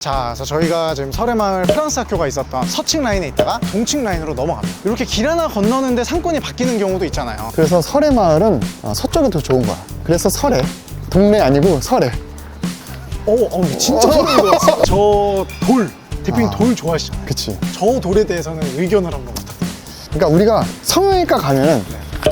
자, 그래서 저희가 지금 설해마을 프랑스 학교가 있었던 서층 라인에 있다가 동층 라인으로 넘어갑니다. 이렇게 길 하나 건너는데 상권이 바뀌는 경우도 있잖아요. 그래서 설해마을은 서쪽이 더 좋은 거야. 그래서 설해. 동네 아니고 설해. 진짜 소름 돋았어. 저 돌, 대표님 돌 좋아하시잖아요. 그치. 저 돌에 대해서는 의견을 한번 부탁드립니다. 그러니까 우리가 성형외과 가면은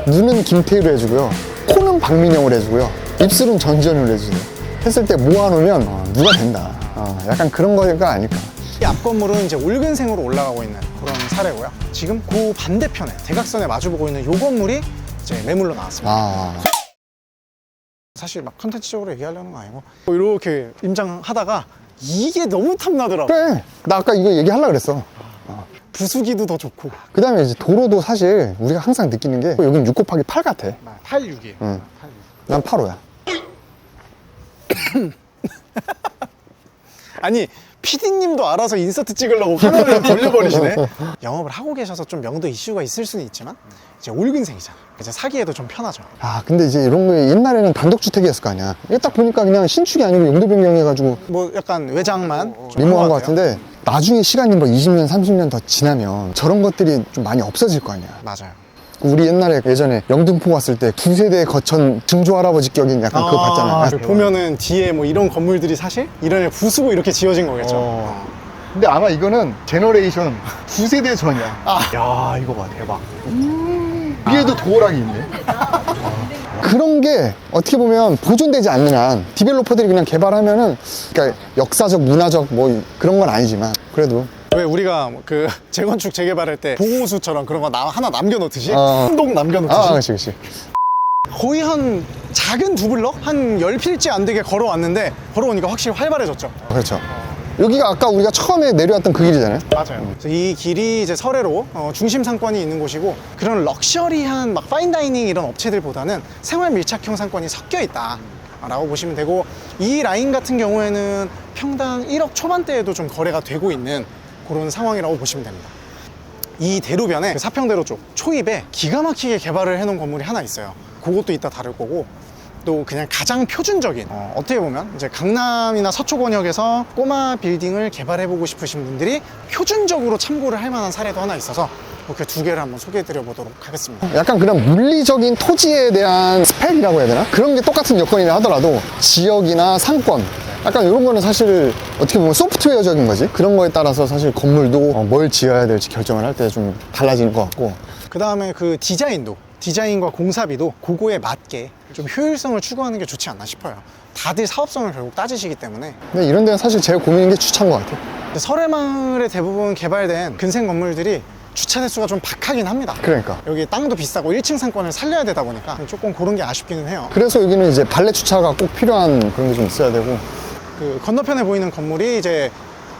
눈은 김태희로 해주고요. 코는 박민영으로 해주고요. 입술은 전지현으로 해주세요. 했을 때 모아놓으면 누가 된다. 약간 그런 거가 아닐까. 이 앞 건물은 이제 붉은색으로 올라가고 있는 그런 사례고요. 지금 그 반대편에 대각선에 마주보고 있는 이 건물이 이제 매물로 나왔습니다. 사실 막 컨텐츠적으로 얘기하려는 거 아니고 이렇게 임장하다가 이게 너무 탐나더라고. 그래. 나 아까 이거 얘기하려고 그랬어. 부수기도 더 좋고. 그 다음에 이제 도로도 사실 우리가 항상 느끼는 게 여긴 6 곱하기 8 같아. 86이에요. 응. 난 8호야. 아니 PD님도 알아서 인서트 찍으려고 카메라를 돌려버리시네. 영업을 하고 계셔서 좀 명도 이슈가 있을 수는 있지만 이제 붉은색이잖아. 이제 사기에도 좀 편하죠. 근데 이제 이런 거 옛날에는 단독주택이었을 거 아니야. 이게 딱 보니까 그냥 신축이 아니고 용도 변경해가지고 뭐 약간 외장만 좀 리모한 거 같아요. 같은데 나중에 시간이 뭐 20년, 30년 더 지나면 저런 것들이 좀 많이 없어질 거 아니야. 맞아요. 우리 옛날에 예전에 영등포 갔을 때 두세대 거천 증조 할아버지 격인 약간 그거 봤잖아. 보면은 뒤에 뭐 이런 건물들이 사실 이런 애 부수고 이렇게 지어진 거겠죠. 근데 아마 이거는 제너레이션 두세대 전이야. 야 이거 봐 대박. 위에도 도어락이 있네. 그런 게 어떻게 보면 보존되지 않는 한 디벨로퍼들이 그냥 개발하면은 그러니까 역사적, 문화적 뭐 그런 건 아니지만 그래도 왜 우리가 그 재건축 재개발할 때 보호수처럼 그런 거 하나 남겨놓듯이 한동 남겨놓듯이 그치. 거의 한 작은 두 블럭? 한 10필지 안 되게 걸어왔는데 걸어오니까 확실히 활발해졌죠. 그렇죠. 여기가 아까 우리가 처음에 내려왔던 그 길이잖아요. 맞아요. 그래서 이 길이 이제 설해로 중심 상권이 있는 곳이고 그런 럭셔리한 막 파인다이닝 이런 업체들보다는 생활 밀착형 상권이 섞여 있다 라고 보시면 되고 이 라인 같은 경우에는 평당 1억 초반대에도 좀 거래가 되고 있는 그런 상황이라고 보시면 됩니다. 이 대로변에 그 사평대로 쪽 초입에 기가 막히게 개발을 해놓은 건물이 하나 있어요. 그것도 이따 다룰 거고 또 그냥 가장 표준적인 어떻게 보면 이제 강남이나 서초권역에서 꼬마 빌딩을 개발해보고 싶으신 분들이 표준적으로 참고를 할 만한 사례도 하나 있어서 그 두 개를 한번 소개해드려 보도록 하겠습니다. 약간 그런 물리적인 토지에 대한 스펙이라고 해야 되나? 그런 게 똑같은 여건이라 하더라도 지역이나 상권 약간 이런 거는 사실 어떻게 보면 소프트웨어적인 거지. 그런 거에 따라서 사실 건물도 뭘 지어야 될지 결정을 할 때 좀 달라지는 것 같고 그 다음에 그 디자인과 공사비도 그거에 맞게 좀 효율성을 추구하는 게 좋지 않나 싶어요. 다들 사업성을 결국 따지시기 때문에. 근데 이런 데는 사실 제일 고민인 게 주차인 것 같아. 설해마을에 대부분 개발된 근생 건물들이 주차 대수가 좀 박하긴 합니다. 그러니까 여기 땅도 비싸고 1층 상권을 살려야 되다 보니까 조금 그런 게 아쉽기는 해요. 그래서 여기는 이제 발렛 주차가 꼭 필요한 그런 게 좀 있어야 되고 그 건너편에 보이는 건물이 이제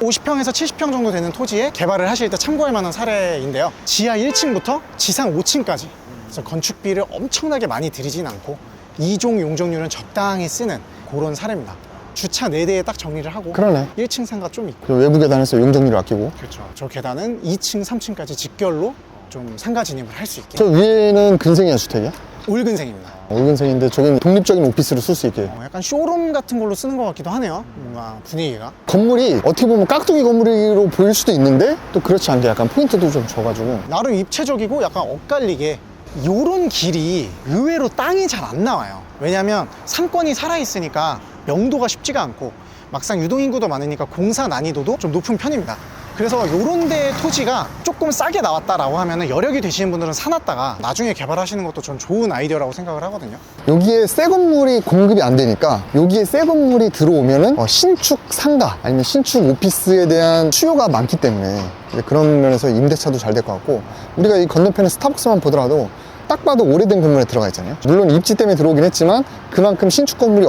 50평에서 70평 정도 되는 토지에 개발을 하실 때 참고할 만한 사례인데요. 지하 1층부터 지상 5층까지 그래서 건축비를 엄청나게 많이 들이진 않고 2종 용적률은 적당히 쓰는 그런 사례입니다. 주차 4대에 딱 정리를 하고 그러네. 1층 상가 좀 있고 외부 계단에서 용적률을 아끼고 그렇죠. 저 계단은 2층, 3층까지 직결로 좀 상가 진입을 할 수 있게 저 위에는 근생이야 주택이야? 올근생입니다. 올근생인데 저긴 독립적인 오피스로 쓸 수 있게 약간 쇼룸 같은 걸로 쓰는 것 같기도 하네요. 뭔가 분위기가. 건물이 어떻게 보면 깍두기 건물로 보일 수도 있는데 또 그렇지 않게 약간 포인트도 좀 줘가지고 나름 입체적이고 약간 엇갈리게 요런 길이 의외로 땅이 잘 안 나와요. 왜냐면 상권이 살아있으니까 명도가 쉽지가 않고 막상 유동인구도 많으니까 공사 난이도도 좀 높은 편입니다. 그래서 요런 데 토지가 조금 싸게 나왔다라고 하면은 여력이 되시는 분들은 사놨다가 나중에 개발하시는 것도 좀 좋은 아이디어라고 생각을 하거든요. 여기에 새 건물이 공급이 안 되니까 여기에 새 건물이 들어오면은 신축 상가 아니면 신축 오피스에 대한 수요가 많기 때문에 그런 면에서 임대차도 잘 될 것 같고 우리가 이 건너편에 스타벅스만 보더라도 딱 봐도 오래된 건물에 들어가 있잖아요. 물론 입지 때문에 들어오긴 했지만 그만큼 신축 건물이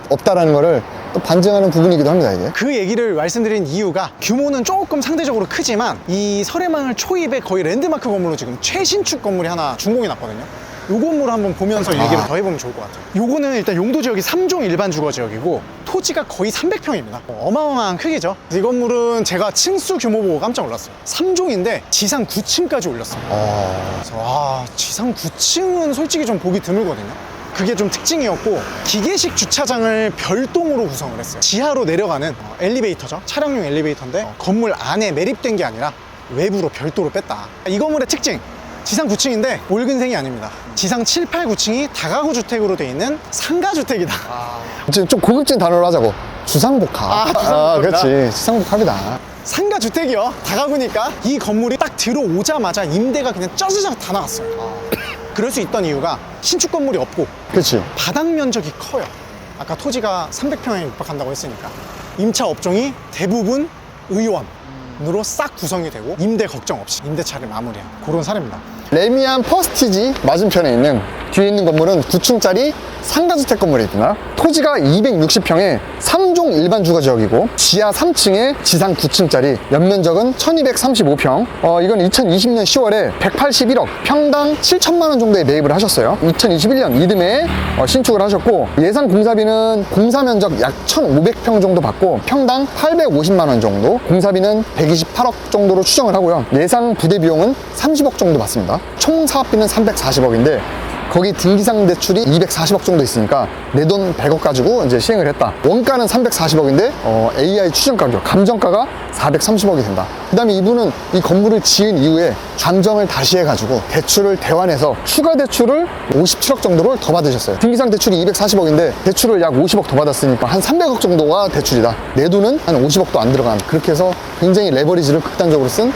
없다라는 거를 또 반증하는 부분이기도 합니다. 이게 그 얘기를 말씀드린 이유가 규모는 조금 상대적으로 크지만 이 설해마을 초입에 거의 랜드마크 건물로 지금 최신축 건물이 하나 준공이 났거든요. 요 건물 한번 보면서 얘기를 더 해보면 좋을 것 같아요. 요거는 일단 용도 지역이 3종 일반 주거 지역이고 토지가 거의 300평입니다. 어마어마한 크기죠. 이 건물은 제가 층수 규모 보고 깜짝 놀랐어요. 3종인데 지상 9층까지 올렸어요. 그래서 지상 9층은 솔직히 좀 보기 드물거든요. 그게 좀 특징이었고, 기계식 주차장을 별동으로 구성을 했어요. 지하로 내려가는 엘리베이터죠. 차량용 엘리베이터인데 건물 안에 매립된 게 아니라 외부로 별도로 뺐다. 이 건물의 특징, 지상 9층인데 올근생이 아닙니다. 지상 7, 8, 9층이 다가구 주택으로 돼 있는 상가주택이다. 지금 좀 고급진 단어로 하자고. 주상복합. 주상복합이다. 그렇지. 주상복합이다. 상가주택이요. 다가구니까 이 건물이 딱 들어오자마자 임대가 그냥 쩌르륵 다 나갔어요. 그럴 수 있던 이유가 신축 건물이 없고 그렇지. 바닥 면적이 커요. 아까 토지가 300평에 육박한다고 했으니까 임차 업종이 대부분 의원으로 싹 구성이 되고 임대 걱정 없이 임대차를 마무리한 그런 사례입니다. 레미안 퍼스티지 맞은편에 있는 뒤에 있는 건물은 9층짜리 상가주택 건물이구나. 토지가 260평에 3종 일반 주거지역이고 지하 3층에 지상 9층짜리 연면적은 1235평. 이건 2020년 10월에 181억 평당 7천만 원 정도에 매입을 하셨어요. 2021년 이듬해 신축을 하셨고 예상 공사비는 공사 면적 약 1,500평 정도 받고 평당 850만 원 정도, 공사비는 128억 정도로 추정을 하고요. 예상 부대 비용은 30억 정도 받습니다. 총 사업비는 340억인데 거기 등기상 대출이 240억 정도 있으니까 내 돈 100억 가지고 이제 시행을 했다. 원가는 340억인데 AI 추정 가격, 감정가가 430억이 된다. 그 다음에 이분은 이 건물을 지은 이후에 감정을 다시 해가지고 대출을 대환해서 추가 대출을 57억 정도를 더 받으셨어요. 등기상 대출이 240억인데 대출을 약 50억 더 받았으니까 한 300억 정도가 대출이다. 내 돈은 한 50억도 안 들어간, 그렇게 해서 굉장히 레버리지를 극단적으로 쓴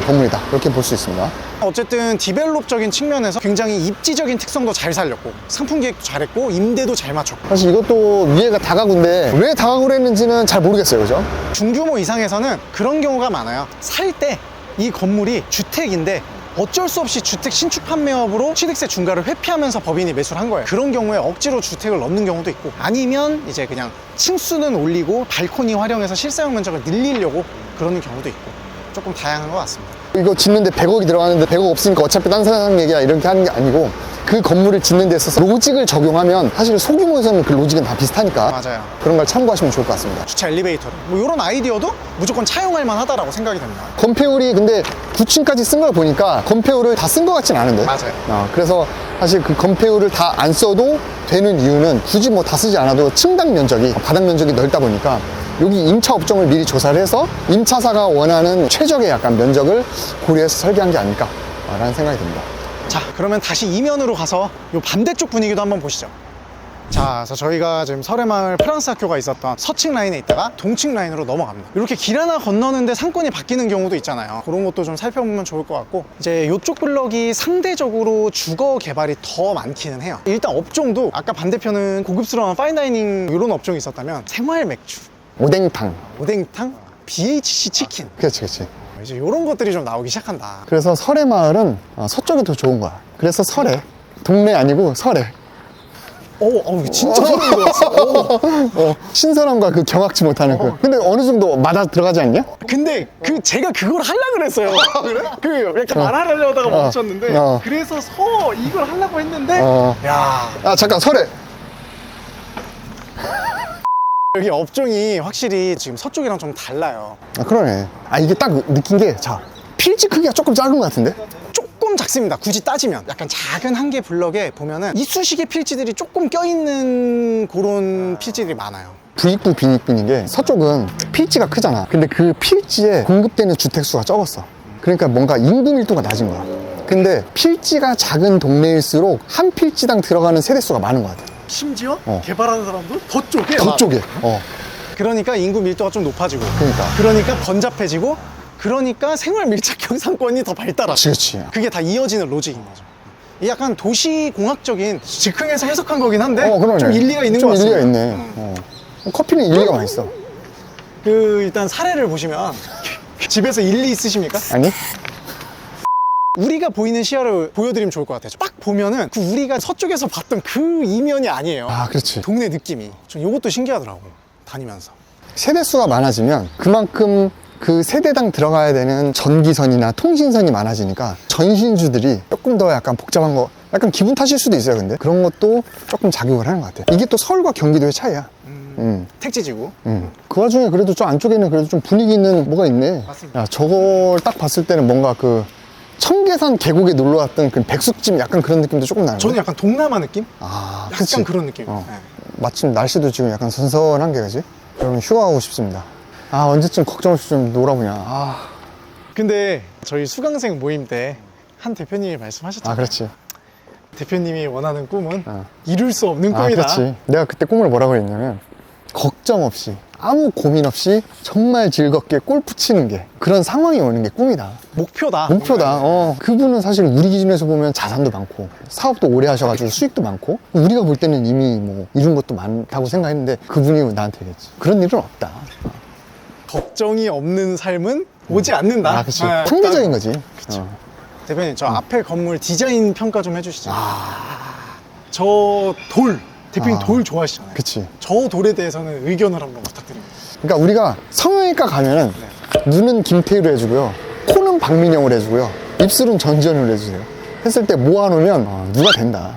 건물이다. 그렇게 볼 수 있습니다. 어쨌든 디벨롭적인 측면에서 굉장히 입지적인 특성도 잘 살렸고 상품 계획도 잘했고 임대도 잘 맞췄고, 사실 이것도 위에가 다가구인데 왜 다가구를 했는지는 잘 모르겠어요. 그죠? 중규모 이상에서는 그런 경우가 많아요. 살 때 이 건물이 주택인데 어쩔 수 없이 주택 신축 판매업으로 취득세 중과를 회피하면서 법인이 매수를 한 거예요. 그런 경우에 억지로 주택을 넣는 경우도 있고, 아니면 이제 그냥 층수는 올리고 발코니 활용해서 실사용 면적을 늘리려고 그러는 경우도 있고, 조금 다양한 것 같습니다. 이거 짓는데 100억이 들어가는데 100억 없으니까 어차피 딴 사람 얘기야 이렇게 하는 게 아니고, 그 건물을 짓는 데 있어서 로직을 적용하면 사실 소규모에서는 그 로직은 다 비슷하니까 맞아요. 그런 걸 참고하시면 좋을 것 같습니다. 주차 엘리베이터를 뭐 이런 아이디어도 무조건 차용할 만하다라고 생각이 됩니다. 건폐율이 근데 9층까지 쓴 걸 보니까 건폐율을 다 쓴 것 같진 않은데. 맞아요. 그래서 사실 그 건폐율을 다 안 써도 되는 이유는 굳이 뭐 다 쓰지 않아도 층당 면적이, 바닥 면적이 넓다 보니까 여기 임차 업종을 미리 조사를 해서 임차사가 원하는 최적의 약간 면적을 고려해서 설계한 게 아닐까라는 생각이 듭니다. 자, 그러면 다시 이면으로 가서 이 반대쪽 분위기도 한번 보시죠. 자, 그래서 저희가 지금 설해마을 프랑스 학교가 있었던 서층 라인에 있다가 동층 라인으로 넘어갑니다. 이렇게 길 하나 건너는데 상권이 바뀌는 경우도 있잖아요. 그런 것도 좀 살펴보면 좋을 것 같고, 이제 이쪽 블럭이 상대적으로 주거 개발이 더 많기는 해요. 일단 업종도 아까 반대편은 고급스러운 파인다이닝 이런 업종이 있었다면 생활 맥주, 오뎅탕. 오뎅탕, BHC 치킨, 그렇지, 그렇지. 이제 이런 것들이 좀 나오기 시작한다. 그래서 설해마을은 서쪽이 더 좋은 거야. 그래서 설해. 동네 아니고 설해. 이거 진짜 소름 돋았어. 신선함과 그 경악지 못하는 그. 근데 어느 정도 마다 들어가지 않냐? 근데 제가 그걸 하려고 그랬어요. 그래? 약간 말하려다가 멈췄는데, 그래서 이걸 하려고 했는데, 야, 잠깐, 설해. 여기 업종이 확실히 지금 서쪽이랑 좀 달라요. 그러네. 이게 딱 느낀 게, 필지 크기가 조금 작은 것 같은데? 조금 작습니다. 굳이 따지면 약간 작은 한 개 블럭에 보면은 이쑤시개 필지들이 조금 껴있는 그런 필지들이 많아요. 부익부 빈익빈인 게, 서쪽은 필지가 크잖아. 근데 그 필지에 공급되는 주택수가 적었어. 그러니까 뭔가 인구 밀도가 낮은 거야. 근데 필지가 작은 동네일수록 한 필지당 들어가는 세대수가 많은 것 같아. 심지어 개발하는 사람도 더 쪼개. 더 쪼개. 그러니까 인구 밀도가 좀 높아지고, 그러니까 번잡해지고, 그러니까 생활 밀착형 상권이 더 발달하고. 그렇지. 그게 다 이어지는 로직인 거죠. 이 약간 도시공학적인 즉흥에서 해석한 거긴 한데 그러네. 좀 일리가 있는 것 좀 같습니다. 일리가 있네. 커피는 일리가 맛있어. 일단 사례를 보시면 집에서 일리 있으십니까? 아니? 우리가 보이는 시야를 보여드리면 좋을 것 같아요. 딱 보면은 그 우리가 서쪽에서 봤던 그 이면이 아니에요. 그렇지. 동네 느낌이. 전 이것도 신기하더라고, 다니면서. 세대수가 많아지면 그만큼 그 세대당 들어가야 되는 전기선이나 통신선이 많아지니까 전신주들이 조금 더 약간 복잡한 거, 약간 기분 탓일 수도 있어요. 근데 그런 것도 조금 작용을 하는 것 같아요. 이게 또 서울과 경기도의 차이야. 택지지구. 그 와중에 그래도 좀 안쪽에는 그래도 좀 분위기 있는 뭐가 있네. 맞습니다. 야, 저걸 딱 봤을 때는 뭔가 그 청계산 계곡에 놀러 왔던 그 백숙집 약간 그런 느낌도 조금 나는데. 저는 약간 동남아 느낌? 아, 약간 그치. 그런 느낌. 어. 네. 마침 날씨도 지금 약간 선선한 게 그지? 그러면 휴가하고 싶습니다. 아, 언제쯤 걱정 없이 좀 놀아보냐. 아, 근데 저희 수강생 모임 때 한 대표님이 말씀하셨잖아요. 그렇지. 대표님이 원하는 꿈은 어. 이룰 수 없는 아, 꿈이다. 그렇지. 내가 그때 꿈을 뭐라고 했냐면, 걱정 없이, 아무 고민 없이 정말 즐겁게 골프 치는 게, 그런 상황이 오는 게 꿈이다. 목표다. 목표다. 그분은 사실 우리 기준에서 보면 자산도 많고, 사업도 오래 하셔가지고 수익도 많고, 우리가 볼 때는 이미 뭐 이룬 것도 많다고 생각했는데, 그분이 나한테 얘기했지. 그런 일은 없다. 걱정이 없는 삶은 오지 않는다. 아, 그치. 네, 상대적인 거지. 그쵸. 대표님, 저 앞에 건물 디자인 평가 좀 해주시죠. 아, 저 돌, 대표님 아. 돌 좋아하시잖아요. 그치. 저 돌에 대해서는 의견을 한번 부탁드립니다. 그러니까 우리가 성형외과 가면은 눈은 김태희로 해주고요, 코는 박민영으로 해주고요, 입술은 전지현으로 해주세요. 했을 때 모아놓으면 누가 된다.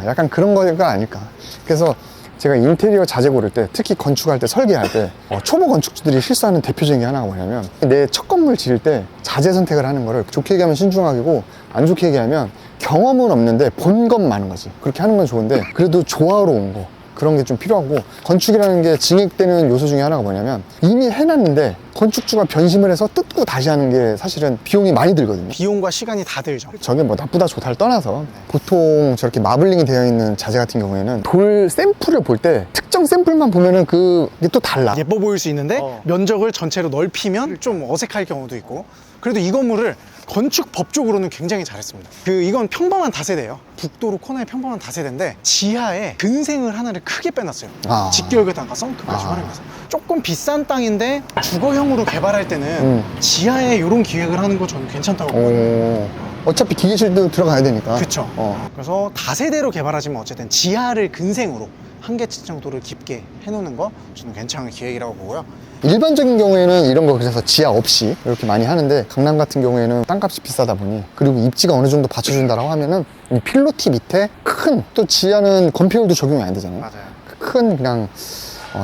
약간 그런 거가 아닐까. 그래서 제가 인테리어 자재 고를 때, 특히 건축할 때, 설계할 때 초보 건축주들이 실수하는 대표적인 게 하나가 뭐냐면, 내 첫 건물 지을 때 자재 선택을 하는 거를 좋게 얘기하면 신중하고, 안 좋게 얘기하면 경험은 없는데 본 건 많은 거지. 그렇게 하는 건 좋은데, 그래도 조화로운 거, 그런 게 좀 필요하고, 건축이라는 게 증액되는 요소 중에 하나가 뭐냐면, 이미 해놨는데 건축주가 변심을 해서 뜯고 다시 하는 게 사실은 비용이 많이 들거든요. 비용과 시간이 다 들죠. 저게 뭐 나쁘다 좋다를 떠나서, 보통 저렇게 마블링이 되어 있는 자재 같은 경우에는 돌 샘플을 볼 때 특정 샘플만 보면은 그게 또 달라. 예뻐 보일 수 있는데 면적을 전체로 넓히면 좀 어색할 경우도 있고, 그래도 이 건물을 건축 법적으로는 굉장히 잘했습니다. 이건 평범한 다세대예요. 북도로 코너의 평범한 다세대인데 지하에 근생을 하나를 크게 빼놨어요. 아. 직결계단과 썬크까지 아. 활용해서. 조금 비싼 땅인데 주거형으로 개발할 때는 지하에 이런 기획을 하는 거 저는 괜찮다고 보거든요. 어차피 기계실도 들어가야 되니까. 그쵸. 그래서 다세대로 개발하지만 어쨌든 지하를 근생으로 한 개층 정도를 깊게 해놓는 거 저는 괜찮은 기획이라고 보고요. 일반적인 경우에는 이런 거 그래서 지하 없이 이렇게 많이 하는데, 강남 같은 경우에는 땅값이 비싸다 보니, 그리고 입지가 어느 정도 받쳐준다라고 하면은 이 필로티 밑에 큰, 또 지하는 건폐율도 적용이 안 되잖아요. 맞아요. 큰 그냥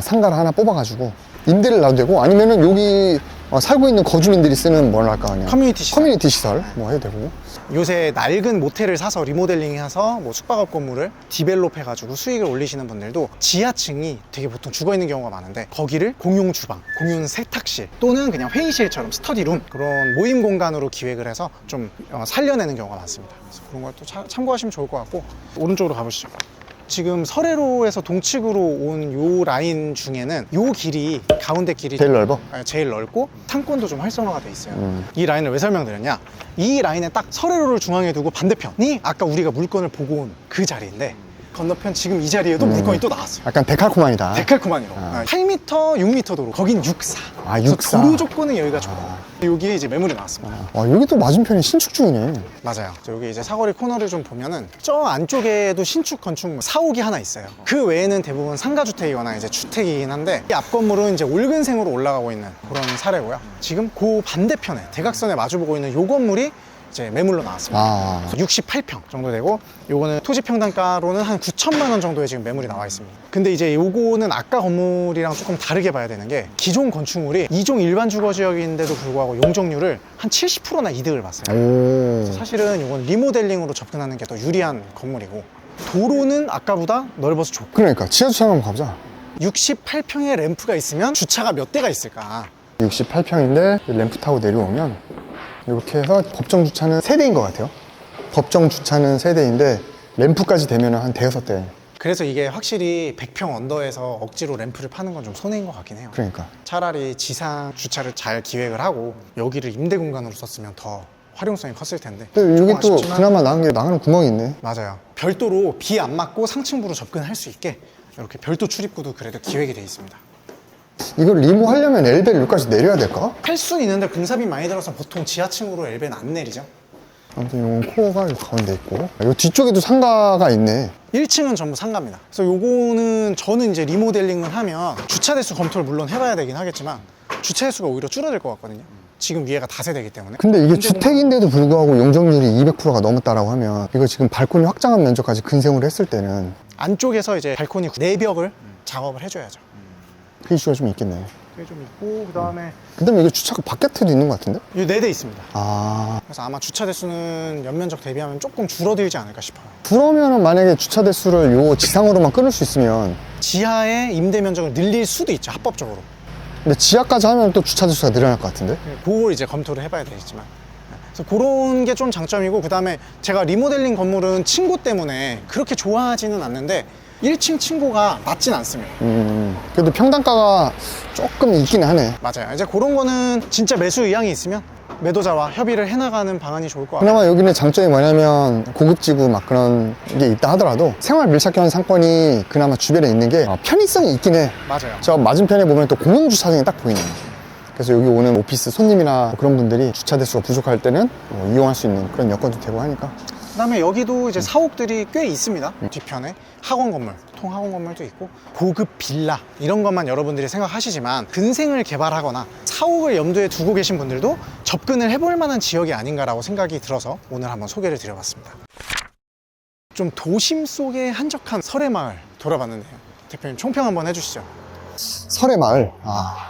상가를 하나 뽑아가지고 임대를 놔도 되고, 아니면은 여기 살고 있는 거주민들이 쓰는 뭐랄까 그냥 커뮤니티 시설. 커뮤니티 시설 뭐 해도 되고. 요새 낡은 모텔을 사서 리모델링해서 뭐 숙박업 건물을 디벨롭 해가지고 수익을 올리시는 분들도 지하층이 되게 보통 죽어 있는 경우가 많은데, 거기를 공용 주방, 공용 세탁실 또는 그냥 회의실처럼 스터디룸, 그런 모임 공간으로 기획을 해서 좀 살려내는 경우가 많습니다. 그래서 그런 걸 또 참고하시면 좋을 것 같고, 오른쪽으로 가보시죠. 지금 서래로에서 동측으로 온 요 라인 중에는 요 길이, 가운데 길이 제일 넓어? 제일 넓고 상권도 좀 활성화가 돼 있어요. 이 라인을 왜 설명드렸냐, 이 라인에 딱 서래로를 중앙에 두고 반대편이 아까 우리가 물건을 보고 온 그 자리인데, 건너편 지금 이 자리에도 물건이 또 나왔어요. 약간 데칼코마니다. 데칼코마니로 8m, 6m 도로, 거긴 6사. 아, 그래서 6사. 도로 조건은 여기가 좋아요. 여기에 이제 매물이 나왔습니다. 여기 또 맞은편이 신축 중이네. 맞아요. 여기 이제 사거리 코너를 좀 보면은 저 안쪽에도 신축 건축 사옥이 하나 있어요. 그 외에는 대부분 상가주택이거나 이제 주택이긴 한데, 이 앞 건물은 이제 올근생으로 올라가고 있는 그런 사례고요. 지금 그 반대편에 대각선에 마주보고 있는 요 건물이 이제 매물로 나왔습니다. 68평 정도 되고, 요거는 토지 평당가로는 한 9천만 원 정도의 지금 매물이 나와 있습니다. 근데 이제 요거는 아까 건물이랑 조금 다르게 봐야 되는 게, 기존 건축물이 2종 일반 주거 지역인데도 불구하고 용적률을 한 70%나 이득을 봤어요. 사실은 요건 리모델링으로 접근하는 게 더 유리한 건물이고, 도로는 아까보다 넓어서 좋고. 그러니까 지하주차 한번 가보자. 68평의 램프가 있으면 주차가 몇 대가 있을까? 68평인데 램프 타고 내려오면 이렇게 해서 법정 주차는 3대인 것 같아요. 법정 주차는 3대인데 램프까지 되면 한 5-6대. 그래서 이게 확실히 100평 언더에서 억지로 램프를 파는 건 좀 손해인 것 같긴 해요. 그러니까 차라리 지상 주차를 잘 기획을 하고 여기를 임대 공간으로 썼으면 더 활용성이 컸을 텐데. 근데 여기 조금 또 아쉽지만, 그나마 나가는 구멍이 있네. 맞아요. 별도로 비 안 맞고 상층부로 접근할 수 있게 이렇게 별도 출입구도 그래도 기획이 되어 있습니다. 이걸 리모 하려면 엘베를 여기까지 내려야 될까? 할 수는 있는데 공사비 많이 들어서 보통 지하층으로 엘베는 안 내리죠. 아무튼 이 코어가 이 가운데 있고, 이 뒤쪽에도 상가가 있네. 1층은 전부 상가입니다. 그래서 요거는 저는 이제 리모델링을 하면 주차 대수 검토를 물론 해봐야 되긴 하겠지만, 주차 대수가 오히려 줄어들 것 같거든요. 지금 위에가 다세대이기 때문에. 근데 이게 주택인데도 불구하고 용적률이 200%가 넘었다라고 하면, 이거 지금 발코니 확장한 면적까지 근생으로 했을 때는 안쪽에서 이제 발코니 내벽을 작업을 해줘야죠. 그 이슈가 좀 있겠네. 꽤 좀 있고, 그 다음에 근데 여기 주차가 바깥에도 있는 것 같은데? 이 4대 있습니다. 아, 그래서 아마 주차 대수는 연면적 대비하면 조금 줄어들지 않을까 싶어요. 그러면은 만약에 주차 대수를 요 지상으로만 끊을 수 있으면, 지하의 임대 면적을 늘릴 수도 있죠, 합법적으로. 근데 지하까지 하면 또 주차 대수가 늘어날 것 같은데? 그걸 이제 검토를 해봐야 되겠지만. 그래서 그런 게 좀 장점이고, 그 다음에 제가 리모델링 건물은 층고 때문에 그렇게 좋아하지는 않는데 1층 층고가 낮진 않습니다. 그래도 평당가가 조금 있긴 하네. 맞아요. 이제 그런 거는 진짜 매수 의향이 있으면 매도자와 협의를 해나가는 방안이 좋을 것 같아요. 그나마 여기는 장점이 뭐냐면 고급지구 막 그런 게 있다 하더라도 생활 밀착형 상권이 그나마 주변에 있는 게 편의성이 있긴 해. 맞아요. 저 맞은편에 보면 또 공용주차장이 딱 보이네. 그래서 여기 오는 오피스 손님이나 그런 분들이 주차 대수가 부족할 때는 이용할 수 있는 그런 여건도 되고 하니까. 그다음에 여기도 이제 사옥들이 꽤 있습니다. 뒤편에 학원 건물, 통학원 건물도 있고 고급 빌라 이런 것만 여러분들이 생각하시지만 근생을 개발하거나 사옥을 염두에 두고 계신 분들도 접근을 해볼 만한 지역이 아닌가라고 생각이 들어서 오늘 한번 소개를 드려봤습니다. 좀 도심 속에 한적한 설해마을 돌아봤는데요. 대표님 총평 한번 해주시죠. 설해마을.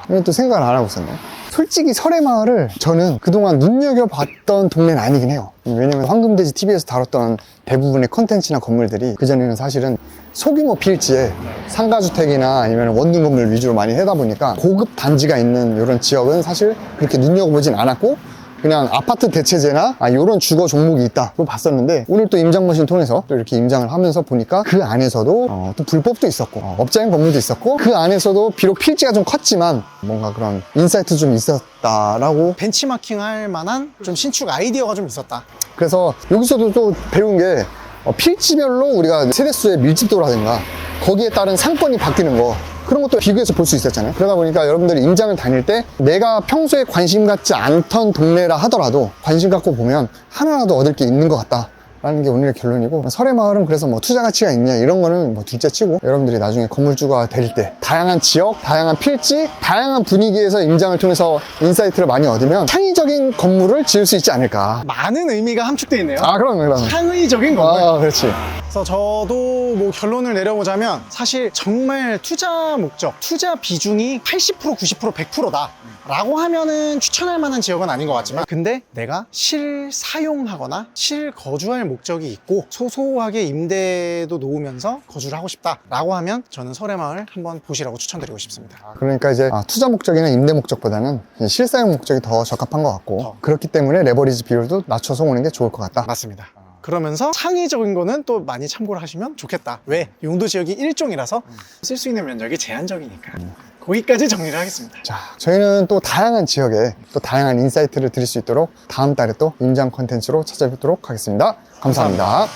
이건 또 생각을 안 하고 있었네. 솔직히 설해마을을 저는 그동안 눈여겨봤던 동네는 아니긴 해요. 왜냐면 황금돼지 TV에서 다뤘던 대부분의 컨텐츠나 건물들이 그전에는 사실은 소규모 필지에 상가주택이나 아니면 원룸 건물 위주로 많이 하다 보니까 고급 단지가 있는 이런 지역은 사실 그렇게 눈여겨보진 않았고 그냥 아파트 대체제나 이런 주거 종목이 있다고 봤었는데 오늘 또 임장머신 통해서 또 이렇게 임장을 하면서 보니까 그 안에서도 또 불법도 있었고 업자인 건물도 있었고 그 안에서도 비록 필지가 좀 컸지만 뭔가 그런 인사이트 좀 있었다라고. 벤치마킹 할 만한 좀 신축 아이디어가 좀 있었다. 그래서 여기서도 또 배운 게 필지별로 우리가 세대수의 밀집도라든가 거기에 따른 상권이 바뀌는 거 그런 것도 비교해서 볼 수 있었잖아요. 그러다 보니까 여러분들이 임장을 다닐 때 내가 평소에 관심 갖지 않던 동네라 하더라도 관심 갖고 보면 하나라도 얻을 게 있는 것 같다 라는 게 오늘의 결론이고, 설해마을은 그래서 뭐 투자 가치가 있냐 이런 거는 뭐 둘째 치고 여러분들이 나중에 건물주가 될 때 다양한 지역, 다양한 필지, 다양한 분위기에서 임장을 통해서 인사이트를 많이 얻으면 창의적인 건물을 지을 수 있지 않을까. 많은 의미가 함축되어 있네요. 그럼 창의적인 건물. 그렇지. 그래서 저도 뭐 결론을 내려보자면 사실 정말 투자 목적, 투자 비중이 80%, 90%, 100%다 라고 하면은 추천할 만한 지역은 아닌 것 같지만, 근데 내가 실사용하거나 실거주할 목적이 있고 소소하게 임대도 놓으면서 거주를 하고 싶다 라고 하면 저는 설해마을 한번 보시라고 추천드리고 싶습니다. 그러니까 이제 투자 목적이나 임대 목적보다는 실사용 목적이 더 적합한 것 같고, 그렇기 때문에 레버리지 비율도 낮춰서 오는 게 좋을 것 같다. 맞습니다. 그러면서 창의적인 거는 또 많이 참고를 하시면 좋겠다. 왜? 용도 지역이 일종이라서 쓸 수 있는 면적이 제한적이니까. 거기까지 정리를 하겠습니다. 자, 저희는 또 다양한 지역에 또 다양한 인사이트를 드릴 수 있도록 다음 달에 또 임장 컨텐츠로 찾아뵙도록 하겠습니다. 감사합니다.